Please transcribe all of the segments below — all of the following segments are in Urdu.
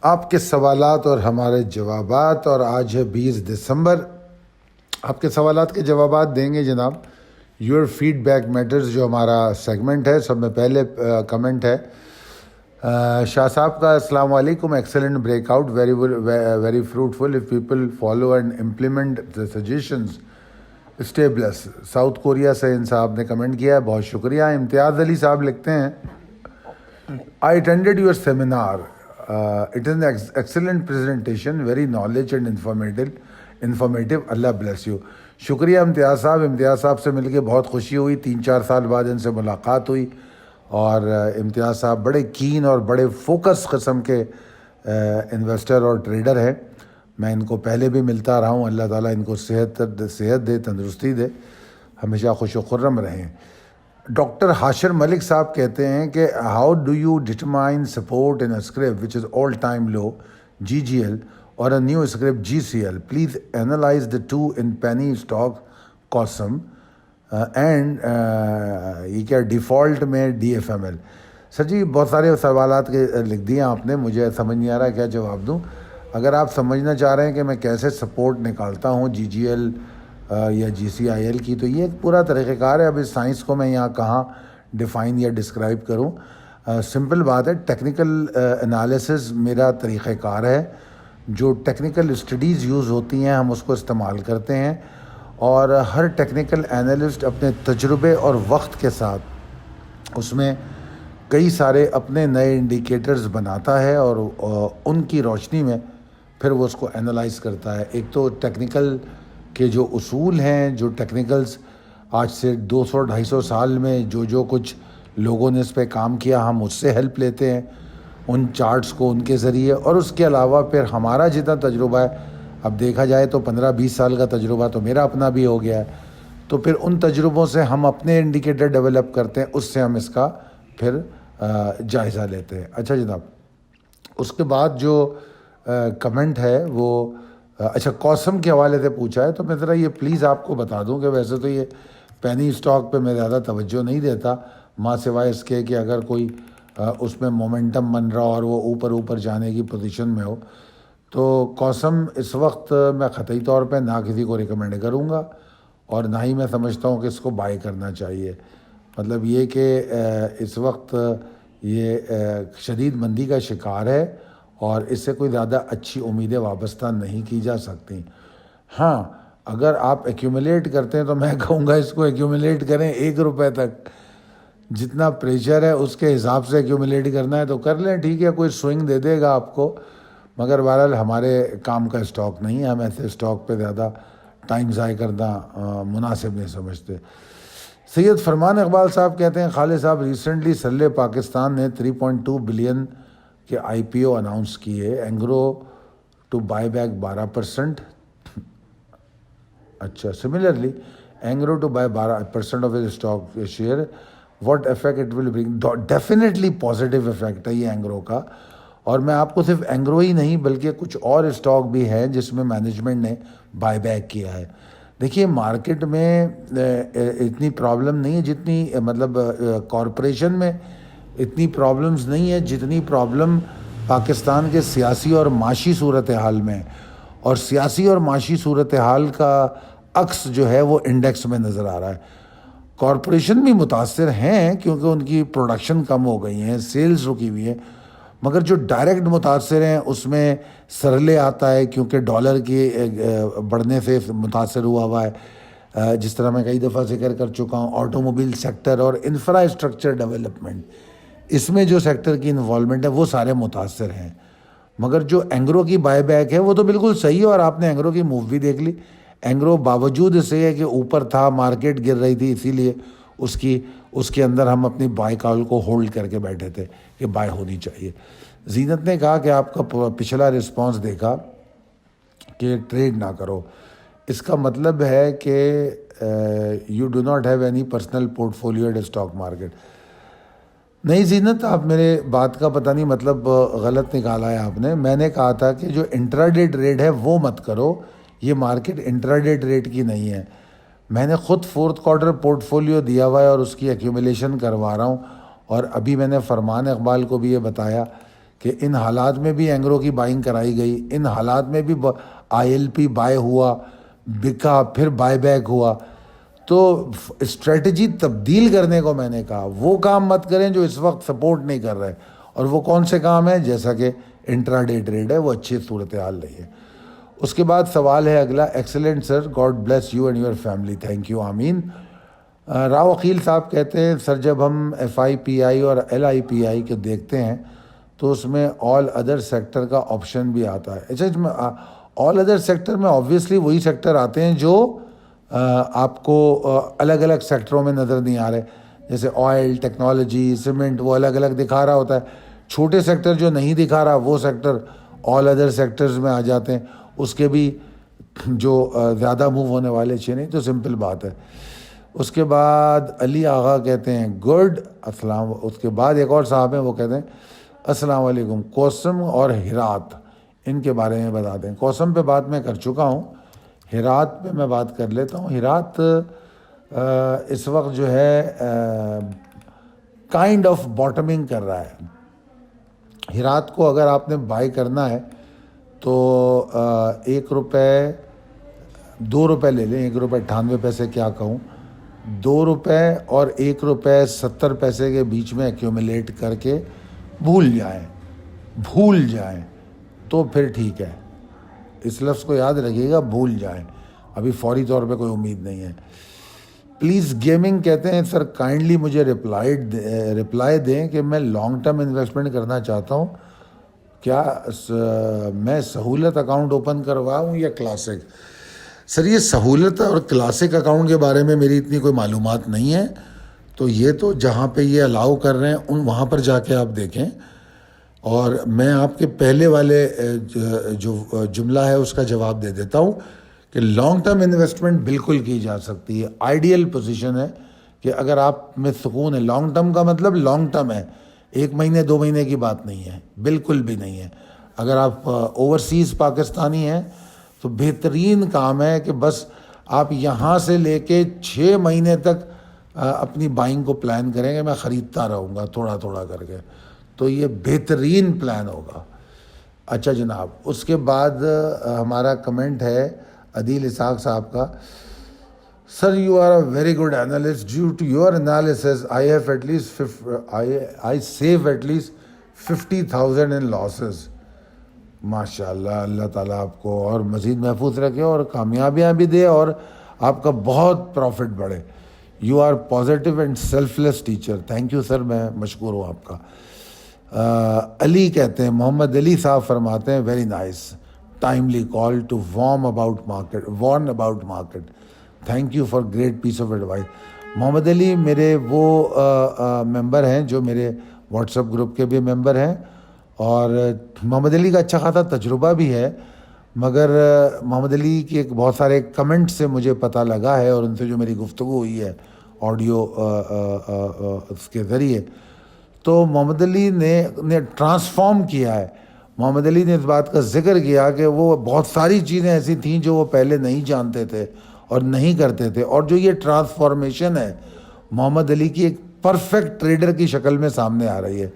آپ کے سوالات اور ہمارے جوابات، اور آج ہے 20 دسمبر. آپ کے سوالات کے جوابات دیں گے جناب. یور فیڈ بیک میٹرز جو ہمارا سیگمنٹ ہے، سب میں پہلے کمنٹ ہے شاہ صاحب کا. السلام علیکم. Excellent break out, very fruitful if people follow and implement the suggestions stay bless. South Korea سے ان صاحب نے کمنٹ کیا ہے، بہت شکریہ. امتیاز علی صاحب لکھتے ہیں I attended your seminar. It is an excellent presentation, very knowledge and informative. Allah bless you. شکریہ امتیاز صاحب. امتیاز صاحب سے مل کے بہت خوشی ہوئی. 3-4 سال بعد ان سے ملاقات ہوئی، اور امتیاز صاحب بڑے کین اور بڑے فوکس قسم کے انویسٹر اور ٹریڈر ہیں. میں ان کو پہلے بھی ملتا رہا ہوں. اللہ تعالیٰ ان کو صحت دے، تندرستی دے، ہمیشہ خوش و خرم رہیں. ڈاکٹر حاشر ملک صاحب کہتے ہیں کہ how do you determine support in scrip which is all time low GGL اور a new scrip GCL. Please analyse the two in penny stock کوسم اینڈ یہ کیا ڈیفالٹ میں DFML. سر جی بہت سارے سوالات کے لکھ دیے آپ نے، مجھے سمجھ نہیں آ رہا کیا جواب دوں. اگر آپ سمجھنا چاہ رہے ہیں کہ میں کیسے سپورٹ نکالتا ہوں GGL یا GCIL کی، تو یہ ایک پورا طریقہ کار ہے. اب اس سائنس کو میں یہاں کہاں ڈیفائن یا ڈسکرائب کروں. سمپل بات ہے، ٹیکنیکل انالیسز میرا طریقہ کار ہے. جو ٹیکنیکل اسٹڈیز یوز ہوتی ہیں ہم اس کو استعمال کرتے ہیں، اور ہر ٹیکنیکل انالسٹ اپنے تجربے اور وقت کے ساتھ اس میں کئی سارے اپنے نئے انڈیکیٹرز بناتا ہے، اور ان کی روشنی میں پھر وہ اس کو انالائز کرتا ہے. ایک تو ٹیکنیکل کہ جو اصول ہیں، جو ٹیکنیکلز آج سے 200-250 سال میں جو کچھ لوگوں نے اس پہ کام کیا، ہم اس سے ہیلپ لیتے ہیں ان چارٹس کو، ان کے ذریعے. اور اس کے علاوہ پھر ہمارا جتنا تجربہ ہے، اب دیکھا جائے تو 15-20 سال کا تجربہ تو میرا اپنا بھی ہو گیا ہے، تو پھر ان تجربوں سے ہم اپنے انڈیکیٹر ڈیولپ کرتے ہیں، اس سے ہم اس کا پھر جائزہ لیتے ہیں. اچھا جناب، اس کے بعد جو کمنٹ ہے وہ اچھا کوسم کے حوالے سے پوچھا ہے. تو میں ذرا یہ پلیز آپ کو بتا دوں کہ ویسے تو یہ پینی اسٹاک پہ میں زیادہ توجہ نہیں دیتا، ماں سوائے اس کے کہ اگر کوئی اس میں مومنٹم بن رہا اور وہ اوپر جانے کی پوزیشن میں ہو. تو کوسم اس وقت میں قطعی طور پہ نہ کسی کو ریکمینڈ کروں گا، اور نہ ہی میں سمجھتا ہوں کہ اس کو بائی کرنا چاہیے. مطلب یہ کہ اس وقت یہ شدید مندی کا شکار ہے، اور اس سے کوئی زیادہ اچھی امیدیں وابستہ نہیں کی جا سکتی. ہاں اگر آپ ایکیومولیٹ کرتے ہیں تو میں کہوں گا اس کو ایکیومولیٹ کریں 1 روپے تک. جتنا پریشر ہے اس کے حساب سے ایکیومولیٹ کرنا ہے تو کر لیں، ٹھیک ہے، کوئی سوئنگ دے دے گا آپ کو، مگر بہرحال ہمارے کام کا اسٹاک نہیں ہے. ہم ایسے اسٹاک پہ زیادہ ٹائم ضائع کرنا مناسب نہیں سمجھتے. سید فرمان اقبال صاحب کہتے ہیں خالد صاحب ریسنٹلی سلے پاکستان نے 3.2 بلین کے IPO اناؤنس کیے. Engro to buy back 12%. اچھا، similarly Engro to buy 12% of stock share. What effect it will bring? Definitely positive effect ہے یہ اینگرو کا. اور میں آپ کو صرف اینگرو ہی نہیں بلکہ کچھ اور اسٹاک بھی ہیں جس میں مینجمنٹ نے بائی بیک کیا ہے. دیکھیے مارکیٹ میں اتنی پرابلم نہیں ہے جتنی، مطلب کارپوریشن میں اتنی پرابلمز نہیں ہے جتنی پرابلم پاکستان کے سیاسی اور معاشی صورتحال میں. اور سیاسی اور معاشی صورتحال کا عکس جو ہے وہ انڈیکس میں نظر آ رہا ہے. کارپوریشن بھی متاثر ہیں کیونکہ ان کی پروڈکشن کم ہو گئی ہیں، سیلز رکی ہوئی ہے، مگر جو ڈائریکٹ متاثر ہیں اس میں سرلے آتا ہے کیونکہ ڈالر کے بڑھنے سے متاثر ہوا ہے. جس طرح میں کئی دفعہ ذکر کر چکا ہوں، آٹو موبائل سیکٹر اور انفراسٹرکچر ڈیولپمنٹ، اس میں جو سیکٹر کی انوالومنٹ ہے وہ سارے متاثر ہیں. مگر جو اینگرو کی بائی بیک ہے وہ تو بالکل صحیح ہے، اور آپ نے اینگرو کی موو بھی دیکھ لی. اینگرو باوجود اس سے ہے کہ اوپر تھا، مارکیٹ گر رہی تھی، اسی لیے اس کے اندر ہم اپنی بائی کال کو ہولڈ کر کے بیٹھے تھے کہ بائی ہونی چاہیے. زینت نے کہا کہ آپ کا پچھلا رسپانس دیکھا کہ ٹریڈ نہ کرو، اس کا مطلب ہے کہ you do not have any personal portfolio at stock market. نہیں زینت، آپ میرے بات کا پتہ نہیں مطلب غلط نکالا ہے آپ نے. میں نے کہا تھا کہ جو انٹراڈے ٹریڈ ہے وہ مت کرو، یہ مارکیٹ انٹراڈے ٹریڈ کی نہیں ہے. میں نے خود 4th کوارٹر پورٹ فولیو دیا ہوا ہے اور اس کی ایکیومولیشن کروا رہا ہوں. اور ابھی میں نے فرمان اقبال کو بھی یہ بتایا کہ ان حالات میں بھی اینگرو کی بائنگ کرائی گئی, ان حالات میں بھی ILP بائی ہوا, بکا, پھر بائی بیک ہوا. تو اسٹریٹجی تبدیل کرنے کو میں نے کہا وہ کام مت کریں جو اس وقت سپورٹ نہیں کر رہے. اور وہ کون سے کام ہیں؟ جیسا کہ انٹرا ڈے ٹریڈ ہے, وہ اچھی صورتحال رہی ہے. اس کے بعد سوال ہے اگلا. Excellent sir, God bless you and your family. Thank you, آمین. راؤ عقیل صاحب کہتے ہیں سر جب ہم FIPI اور LIPI کے دیکھتے ہیں تو اس میں آل ادر سیکٹر کا آپشن بھی آتا ہے. اچھا, آل ادر سیکٹر میں آبویسلی وہی سیکٹر آتے ہیں جو آپ کو الگ الگ سیکٹروں میں نظر نہیں آ رہے, جیسے آئل, ٹیکنالوجی, سیمنٹ, وہ الگ الگ دکھا رہا ہوتا ہے. چھوٹے سیکٹر جو نہیں دکھا رہا وہ سیکٹر آل ادر سیکٹرز میں آ جاتے ہیں. اس کے بھی جو زیادہ موو ہونے والے اچھے نہیں, تو سمپل بات ہے. اس کے بعد علی آغا کہتے ہیں گڈ السلام. اس کے بعد ایک اور صاحب ہیں وہ کہتے ہیں السلام علیکم, کوسم اور ہرات ان کے بارے میں بتا دیں. کوسم پہ بات میں کر چکا ہوں, ہرات پہ میں بات کر لیتا ہوں. ہرات اس وقت جو ہے کائنڈ آف باٹمنگ کر رہا ہے. ہرات کو اگر آپ نے بائی کرنا ہے تو 1 روپے 2 روپے لے لیں, 1 روپے 98 پیسے کیا کہوں, 2 روپے اور 1 روپے 70 پیسے کے بیچ میں ایکیومولیٹ کر کے بھول جائیں تو پھر ٹھیک ہے. اس لفظ کو یاد رکھیے گا, بھول جائیں, ابھی فوری طور پہ کوئی امید نہیں ہے. پلیز گیمنگ کہتے ہیں سر کائنڈلی مجھے رپلائی دیں کہ میں لانگ ٹرم انویسٹمنٹ کرنا چاہتا ہوں, کیا میں سہولت اکاؤنٹ اوپن کرواؤں یا کلاسک؟ سر یہ سہولت اور کلاسک اکاؤنٹ کے بارے میں میری اتنی کوئی معلومات نہیں ہے, تو یہ تو جہاں پہ یہ الاؤ کر رہے ہیں وہاں پر جا کے آپ دیکھیں. اور میں آپ کے پہلے والے جو جملہ ہے اس کا جواب دے دیتا ہوں کہ لانگ ٹرم انویسٹمنٹ بالکل کی جا سکتی ہے. آئیڈیل پوزیشن ہے کہ اگر آپ میں سکون ہے, لانگ ٹرم کا مطلب لانگ ٹرم ہے, 1 مہینے 2 مہینے کی بات نہیں ہے, بالکل بھی نہیں ہے. اگر آپ اوورسیز پاکستانی ہیں تو بہترین کام ہے کہ بس آپ یہاں سے لے کے 6 مہینے تک اپنی بائنگ کو پلان کریں گے, میں خریدتا رہوں گا تھوڑا تھوڑا کر کے, تو یہ بہترین پلان ہوگا. اچھا جناب, اس کے بعد ہمارا کمنٹ ہے عدیل اسحاق صاحب کا. Sir you are a very good analyst, due to your analysis I save at least 50,000 in losses. ماشاء اللہ, اللہ تعالیٰ آپ کو اور مزید محفوظ رکھے اور کامیابیاں بھی دے اور آپ کا بہت پروفٹ بڑھے. You are positive and selfless teacher. Thank you sir, میں مشکور ہوں آپ کا. علی کہتے ہیں, محمد علی صاحب فرماتے ہیں very nice timely call to warn about market. Thank you for great piece of advice. Muhammad Ali میرے وہ ممبر ہیں جو میرے واٹس ایپ گروپ کے بھی ممبر ہیں, اور محمد علی کا اچھا خاصا تجربہ بھی ہے, مگر محمد علی کے بہت سارے کمنٹ سے مجھے پتہ لگا ہے اور ان سے جو میری گفتگو ہوئی ہے آڈیو اس کے ذریعے, تو محمد علی نے ٹرانسفارم کیا ہے. محمد علی نے اس بات کا ذکر کیا کہ وہ بہت ساری چیزیں ایسی تھیں جو وہ پہلے نہیں جانتے تھے اور نہیں کرتے تھے, اور جو یہ ٹرانسفارمیشن ہے محمد علی کی ایک پرفیکٹ ٹریڈر کی شکل میں سامنے آ رہی ہے.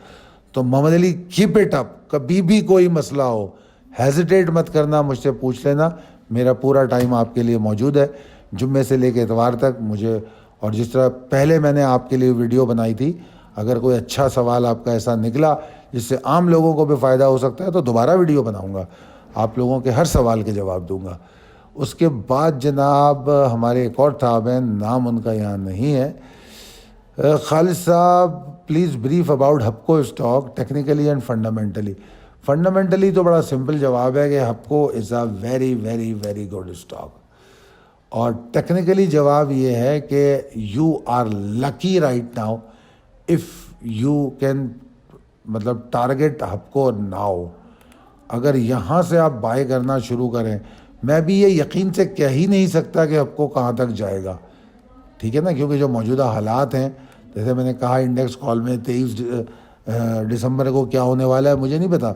تو محمد علی کیپ اٹ اپ, کبھی بھی کوئی مسئلہ ہو ہیزیٹیٹ مت کرنا, مجھ سے پوچھ لینا, میرا پورا ٹائم آپ کے لیے موجود ہے جمعے سے لے کے اتوار تک. مجھے اور جس طرح پہلے میں نے آپ کے لیے ویڈیو بنائی تھی, اگر کوئی اچھا سوال آپ کا ایسا نکلا جس سے عام لوگوں کو بھی فائدہ ہو سکتا ہے تو دوبارہ ویڈیو بناؤں گا, آپ لوگوں کے ہر سوال کے جواب دوں گا. اس کے بعد جناب ہمارے ایک اور صاحب ہیں, نام ان کا یہاں نہیں ہے, Khalid sahab please brief about Hubco stock technically and fundamentally. Fundamentally تو بڑا سمپل جواب ہے کہ Hubco is a very very very good stock, اور ٹیکنیکلی جواب یہ ہے کہ you are lucky right now if you can مطلب ٹارگیٹ ہپکو ناؤ. اگر یہاں سے آپ بائی کرنا شروع کریں, میں بھی یہ یقین سے کہہ ہی نہیں سکتا کہ ہپکو کہاں تک جائے گا, ٹھیک ہے نا, کیونکہ جو موجودہ حالات ہیں, جیسے میں نے کہا انڈیکس کال میں 23 دسمبر کو کیا ہونے والا ہے مجھے نہیں پتا,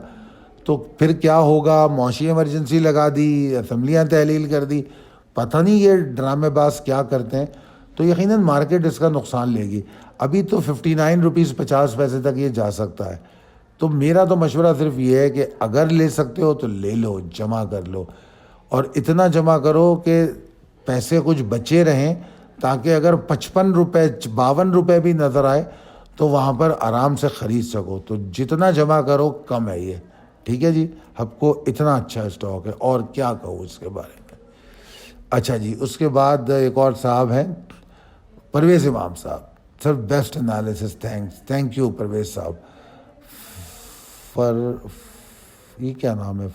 تو پھر کیا ہوگا, معاشی ایمرجنسی لگا دی, اسمبلیاں تحلیل کر دی, پتہ نہیں یہ ڈرامے باز کیا کرتے ہیں, تو یقیناً مارکیٹ اس کا نقصان لے گی. ابھی تو 59 روپیز 50 پیسے تک یہ جا سکتا ہے, تو میرا تو مشورہ صرف یہ ہے کہ اگر لے سکتے ہو تو لے لو, جمع کر لو, اور اتنا جمع کرو کہ پیسے کچھ بچے رہیں, تاکہ اگر 55 روپے 52 روپے بھی نظر آئے تو وہاں پر آرام سے خرید سکو. تو جتنا جمع کرو کم ہے یہ, ٹھیک ہے جی. آپ کو اتنا اچھا اسٹاک ہے, اور کیا کہوں اس کے بارے میں. اچھا جی, اس کے بعد ایک اور صاحب ہیں, Parvez Imam sahab. Sir best analysis, thank you Parvez sahab. یہ کیا نام ہے,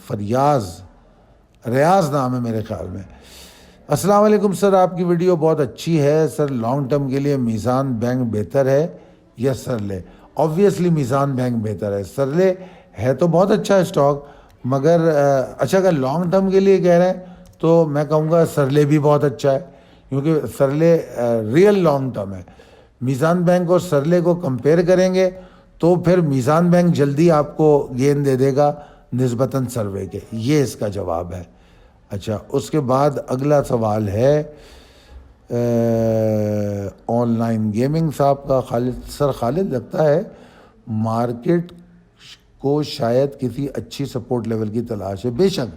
ریاض نام ہے میرے خیال میں. السلام علیکم سر, آپ کی ویڈیو بہت اچھی ہے سر. لانگ ٹرم کے لیے میزان بینک بہتر ہے یا سرلے؟ آبویسلی میزان بینک بہتر ہے. سرلے ہے تو بہت اچھا اسٹاک, مگر اچھا اگر لانگ ٹرم کے لیے کہہ رہے ہیں تو میں کہوں گا سرلے بھی بہت اچھا ہے, کیونکہ سرلے ریئل لانگ ٹرم ہے. میزان بینک اور سرلے کو کمپیئر کریں گے تو پھر میزان بینک جلدی آپ کو گین دے دے گا نسبتاً سروے کے. یہ اس کا جواب ہے. اچھا, اس کے بعد اگلا سوال ہے آن لائن گیمنگ صاحب کا. خالد لگتا ہے مارکیٹ کو شاید کسی اچھی سپورٹ لیول کی تلاش ہے. بے شک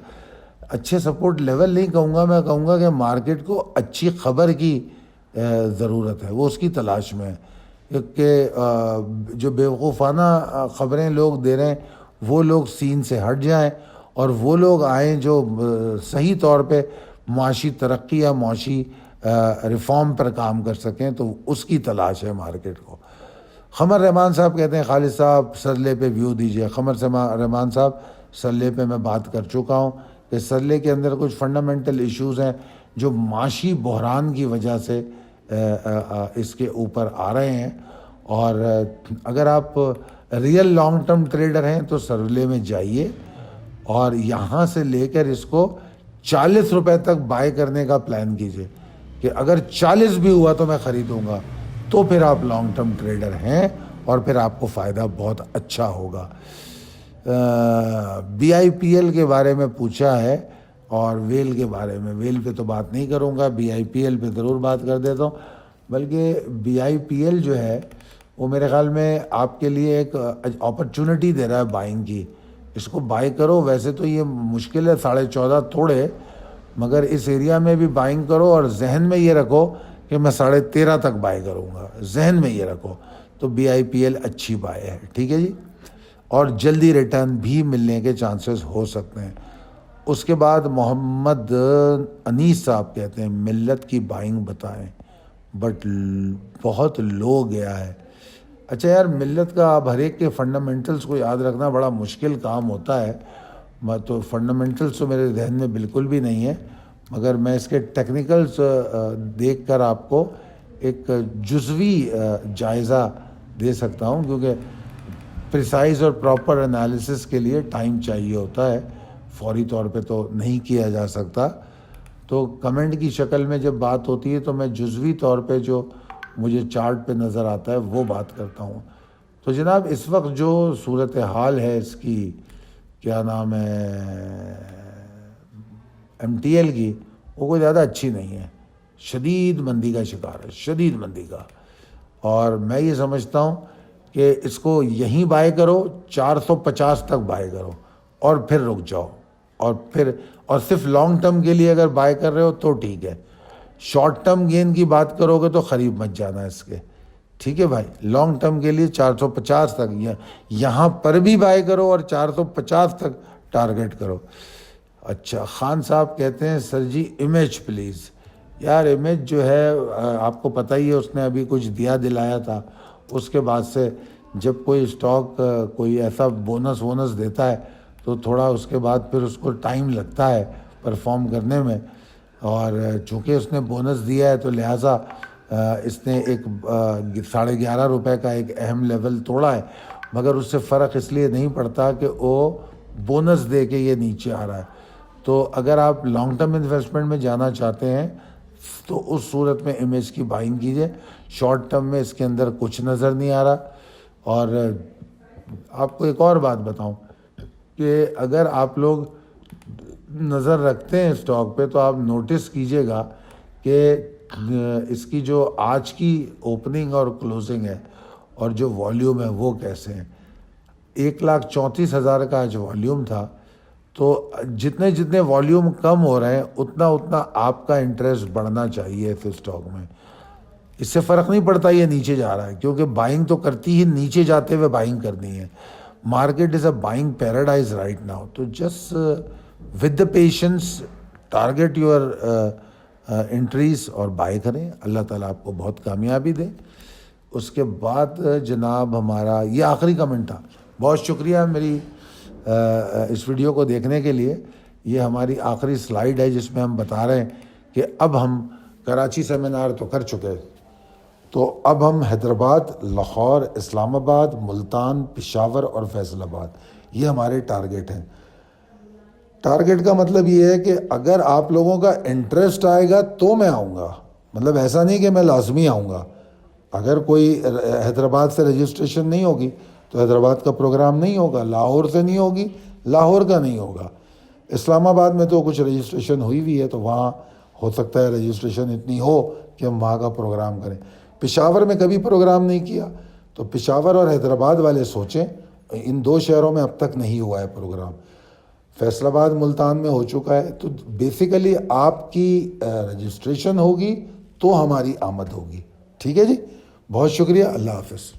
اچھے سپورٹ لیول نہیں کہوں گا, میں کہوں گا کہ مارکیٹ کو اچھی خبر کی ضرورت ہے, وہ اس کی تلاش میں ہے. کیونکہ جو بیوقوفانہ خبریں لوگ دے رہے ہیں وہ لوگ سین سے ہٹ جائیں, اور وہ لوگ آئیں جو صحیح طور پہ معاشی ترقی یا معاشی ریفارم پر کام کر سکیں, تو اس کی تلاش ہے مارکیٹ کو. قمر رحمان صاحب کہتے ہیں خالد صاحب سرلے پہ ویو دیجئے. قمر رحمان صاحب, سرلے پہ میں بات کر چکا ہوں کہ سرلے کے اندر کچھ فنڈامنٹل ایشوز ہیں جو معاشی بحران کی وجہ سے اس کے اوپر آ رہے ہیں. اور اگر آپ ریئل لانگ ٹرم ٹریڈر ہیں تو سرلے میں جائیے, اور یہاں سے لے کر اس کو 40 روپے تک بائی کرنے کا پلان کیجئے کہ اگر 40 بھی ہوا تو میں خریدوں گا, تو پھر آپ لانگ ٹرم ٹریڈر ہیں اور پھر آپ کو فائدہ بہت اچھا ہوگا. BIPL کے بارے میں پوچھا ہے, اور ویل کے بارے میں. ویل پہ تو بات نہیں کروں گا, BIPL پہ ضرور بات کر دیتا ہوں. بلکہ BIPL جو ہے وہ میرے خیال میں آپ کے لیے ایک اپرچونٹی دے رہا ہے بائنگ کی. اس کو بائی کرو. ویسے تو یہ مشکل ہے, 14.5 توڑے, مگر اس ایریا میں بھی بائنگ کرو, اور ذہن میں یہ رکھو کہ میں 13.5 تک بائی کروں گا. ذہن میں یہ رکھو, تو BIPL اچھی بائی ہے. ٹھیک ہے جی, اور جلدی ریٹرن بھی ملنے کے چانسز ہو سکتے ہیں. اس کے بعد محمد انیس صاحب کہتے ہیں ملت کی بائنگ بتائیں, بٹ بہت لو گیا ہے. اچھا یار, ملت کا اب ہر ایک کے فنڈامنٹلز کو یاد رکھنا بڑا مشکل کام ہوتا ہے. تو فنڈامنٹلز تو میرے ذہن میں بالکل بھی نہیں ہے, مگر میں اس کے ٹیکنیکلز دیکھ کر آپ کو ایک جزوی جائزہ دے سکتا ہوں, کیونکہ پریسائز اور پراپر انالیسس کے لیے ٹائم چاہیے ہوتا ہے, فوری طور پہ تو نہیں کیا جا سکتا. تو کمنٹ کی شکل میں جب بات ہوتی ہے تو میں جزوی طور پہ جو مجھے چارٹ پہ نظر آتا ہے وہ بات کرتا ہوں. تو جناب اس وقت جو صورتحال ہے اس کی, کیا نام ہے, MTL کی, وہ کوئی زیادہ اچھی نہیں ہے. شدید مندی کا شکار ہے, شدید مندی کا. اور میں یہ سمجھتا ہوں کہ اس کو یہیں بائی کرو, 450 تک بائی کرو, اور پھر رک جاؤ. اور صرف لانگ ٹرم کے لیے اگر بائی کر رہے ہو تو ٹھیک ہے. شارٹ ٹرم گین کی بات کرو گے تو خرید مت جانا اس کے. ٹھیک ہے بھائی, لانگ ٹرم کے لیے 450 تک یہاں پر بھی بائی کرو, اور 450 تک ٹارگٹ کرو. اچھا, خان صاحب کہتے ہیں سر جی امیج پلیز. یار امیج جو ہے آپ کو پتہ ہی ہے, اس نے ابھی کچھ دلایا تھا. اس کے بعد سے جب کوئی اسٹاک کوئی ایسا بونس دیتا ہے تو تھوڑا اس کے بعد پھر اس کو ٹائم لگتا ہے پرفارم کرنے میں. اور چونکہ اس نے بونس دیا ہے تو لہٰذا اس نے ایک 11.5 روپے کا ایک اہم لیول توڑا ہے, مگر اس سے فرق اس لیے نہیں پڑتا کہ وہ بونس دے کے یہ نیچے آ رہا ہے. تو اگر آپ لانگ ٹرم انویسٹمنٹ میں جانا چاہتے ہیں تو اس صورت میں امیج کی بائنگ کیجئے. شارٹ ٹرم میں اس کے اندر کچھ نظر نہیں آ رہا. اور آپ کو ایک اور بات بتاؤں کہ اگر آپ لوگ نظر رکھتے ہیں اسٹاک پہ تو آپ نوٹس کیجئے گا کہ اس کی جو آج کی اوپننگ اور کلوزنگ ہے اور جو والیوم ہے وہ کیسے ہیں. 1,34,000 کا آج والیوم تھا. تو جتنے جتنے والیوم کم ہو رہے ہیں اتنا اتنا آپ کا انٹرسٹ بڑھنا چاہیے اس اسٹاک میں. اس سے فرق نہیں پڑتا یہ نیچے جا رہا ہے, کیونکہ بائنگ تو کرتی ہی نیچے جاتے ہوئے بائنگ کرنی ہے. Market is a buying paradise right now. تو just with the patience target your entries اور بائی کریں. اللہ تعالیٰ آپ کو بہت کامیابی دے. اس کے بعد جناب ہمارا یہ آخری کمنٹ تھا. بہت شکریہ میری اس ویڈیو کو دیکھنے کے لیے. یہ ہماری آخری سلائیڈ ہے جس میں ہم بتا رہے ہیں کہ اب ہم کراچی سیمینار تو کر چکے, تو اب ہم حیدرآباد, لاہور, اسلام آباد, ملتان, پشاور اور فیصل آباد یہ ہمارے ٹارگیٹ ہیں. ٹارگیٹ کا مطلب یہ ہے کہ اگر آپ لوگوں کا انٹرسٹ آئے گا تو میں آؤں گا. مطلب ایسا نہیں کہ میں لازمی آؤں گا. اگر کوئی حیدرآباد سے رجسٹریشن نہیں ہوگی تو حیدرآباد کا پروگرام نہیں ہوگا. لاہور سے نہیں ہوگی, لاہور کا نہیں ہوگا. اسلام آباد میں تو کچھ رجسٹریشن ہوئی ہے تو وہاں ہو سکتا ہے رجسٹریشن اتنی ہو کہ ہم وہاں کا پروگرام کریں. پشاور میں کبھی پروگرام نہیں کیا تو پشاور اور حیدرآباد والے سوچیں. ان دو شہروں میں اب تک نہیں ہوا ہے پروگرام. فیصل آباد ملتان میں ہو چکا ہے. تو بیسیکلی آپ کی رجسٹریشن ہوگی تو ہماری آمد ہوگی. ٹھیک ہے جی, بہت شکریہ. اللہ حافظ.